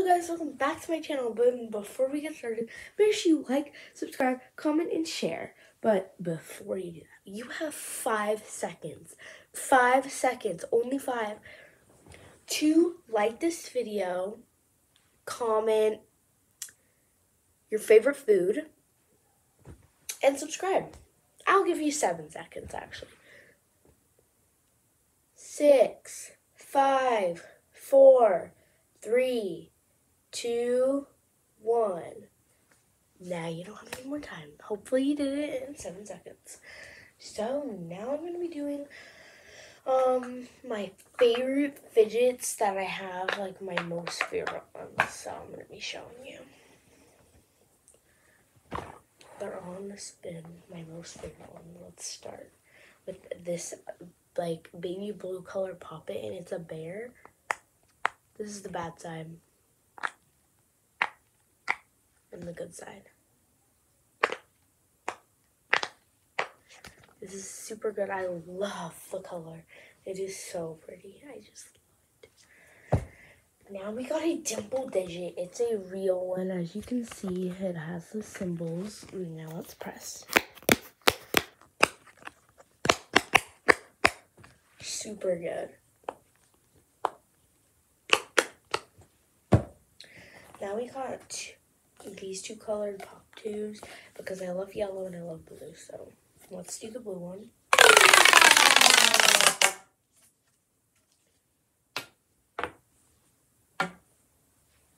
Hello guys, welcome back to my channel. But before we get started, make sure you like, subscribe, comment, and share. But before you do that, you have 5 seconds. 5 seconds, only 5, to like this video, comment your favorite food, and subscribe. I'll give you 7 seconds actually. 6, 5, 4, 3, 2, 1. Now you don't have any more time. Hopefully you did it in 7 seconds. So now I'm going to be doing my favorite fidgets that I have, like my most favorite ones. So I'm going to be showing you. They're on the spin, my most favorite one. Let's start with this like baby blue color puppet, and it's a bear. This is the bad side. And the good side. This is super good. I love the color. It is so pretty. I just love it. Now we got a dimple digit. It's a real one. As you can see, it has the symbols. Now let's press. Super good. Now we got these 2 colored pop tubes because I love yellow and I love blue. So let's do the blue one.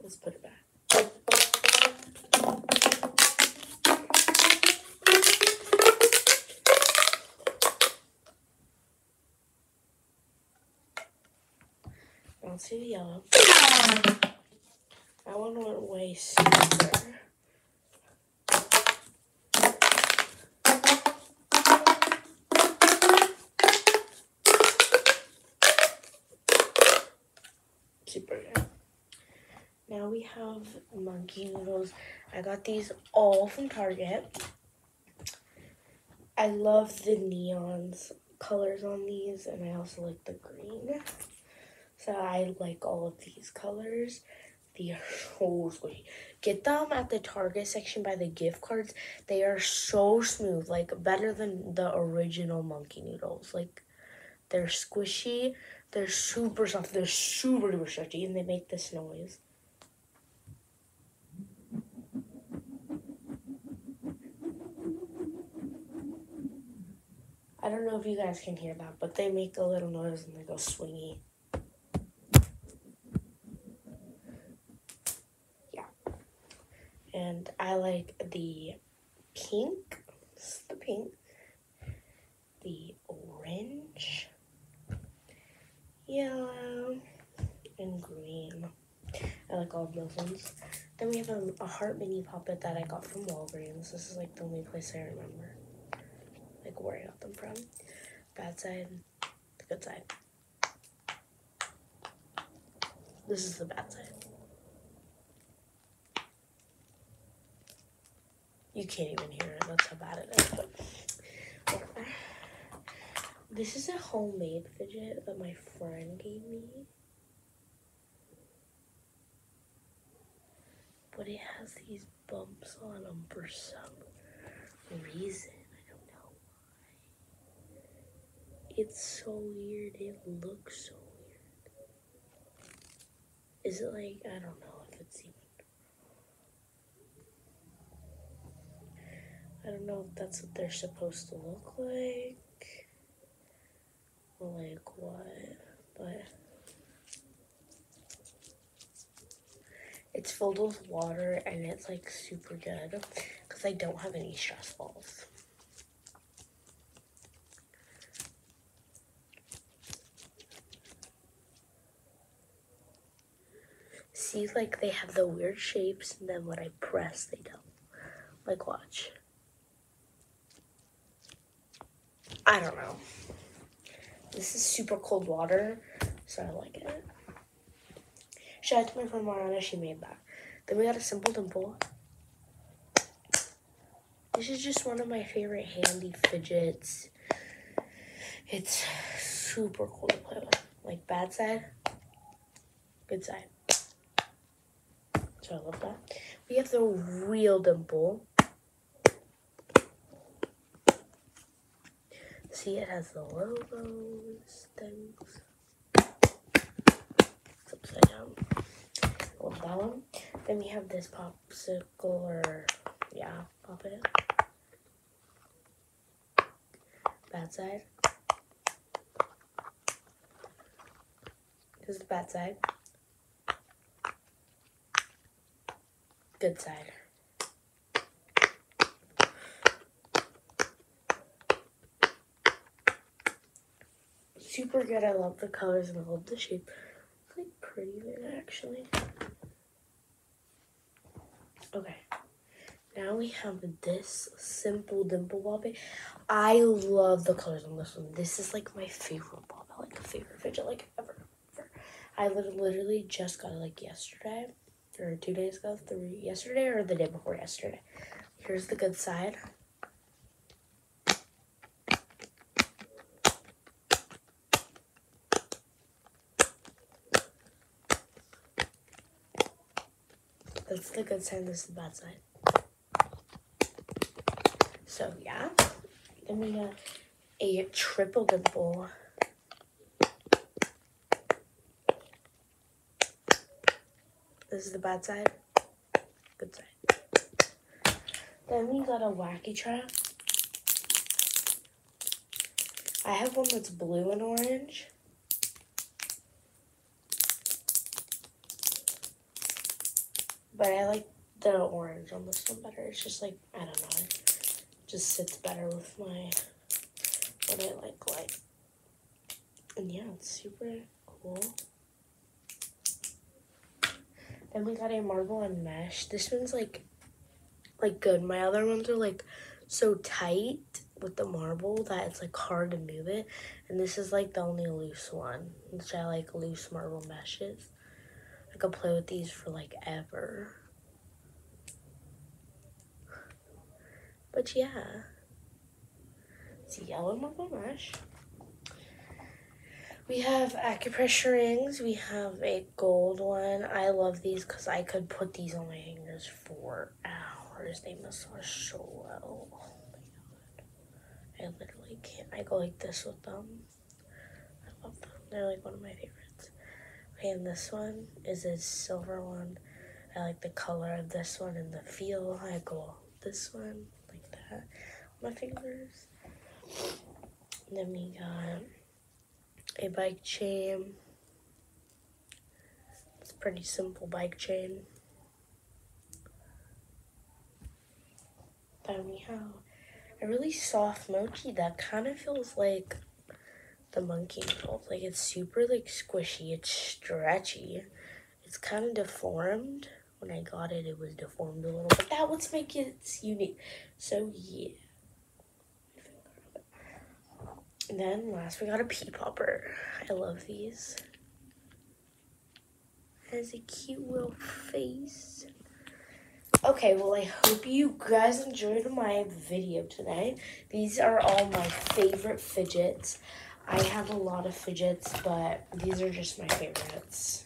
Let's put it back. Let's do the yellow. That one went way super. Super good. Now we have monkey noodles. I got these all from Target. I love the neons colors on these, and I also like the green. So I like all of these colors. They are so sweet. Get them at the Target section by the gift cards. They are so smooth, like better than the original monkey noodles. Like, they're squishy, they're super soft, they're super duper stretchy, and they make this noise. I don't know if you guys can hear that, but they make a little noise and they go swingy. Yeah. And I like the pink. This is the pink. The orange, yellow, and green. I like all of those ones. Then we have a heart mini puppet that I got from Walgreens. This is like the only place I remember, like where I got them from. Bad side, the good side. This is the bad side. You can't even hear it. That's how bad it is. But whatever. This is a homemade fidget that my friend gave me. But it has these bumps on them for some reason. I don't know why. It's so weird. It looks so weird. Is it like, I don't know if it's even. I don't know if that's what they're supposed to look like. Or like what. But it's filled with water and it's like super good because I don't have any stress balls. See, like they have the weird shapes, and then when I press, they don't. Like, watch. I don't know. This is super cold water, so I like it. Shout out to my friend Mariana, she made that. Then we got a simple dimple. This is just one of my favorite handy fidgets. It's super cool to play with. Like, bad side, good side. so I love that. We have the real dimple. See, it has the logos, things. It's upside down. I love that one. Then we have this popsicle, or yeah, pop it. Bad side. This is the bad side. Good side. Super good. I love the colors and I love the shape. It's like pretty big actually. Okay. Now we have this simple dimple ball bit. I love the colors on this one. This is like my favorite ball bit, like a favorite fidget, like ever. I literally just got it like yesterday, or 2 days ago, yesterday or the day before yesterday. Here's the good side. That's the good side, this is the bad side. So yeah, then we got a triple dimple. This is the bad side, good side. Then we got a wacky trap. I have one that's blue and orange. But I like the orange on this one better. It's just like, I don't know, it just sits better with my, what I like. And yeah, it's super cool. Then we got a marble and mesh. This one's like good. My other ones are like so tight with the marble that it's like hard to move it. And this is like the only loose one, which I like loose marble meshes. I could play with these for like ever. But yeah, it's a yellow marble mesh. We have acupressure rings. We have a gold one. I love these because I could put these on my fingers for hours. They massage so well. Oh my god. I literally can't. I go like this with them. I love them. They're like one of my favorites. Okay, and this one is a silver one. I like the color of this one and the feel. I go this one like that on my fingers. And then we got a bike chain. It's a pretty simple bike chain. Then we have a really soft mochi that kind of feels like the monkey mold. Like it's super like squishy, it's stretchy. It's kind of deformed. When I got it, it was deformed a little, but that would make it unique. So yeah. And then last we got a pea popper. I love these. It has a cute little face. Okay, well I hope you guys enjoyed my video today. These are all my favorite fidgets. I have a lot of fidgets, but these are just my favorites.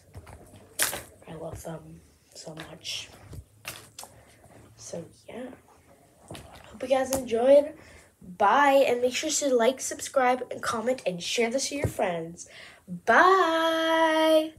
I love them so much. So yeah. Hope you guys enjoyed. Bye, and make sure to like, subscribe, and comment, and share this with your friends. Bye!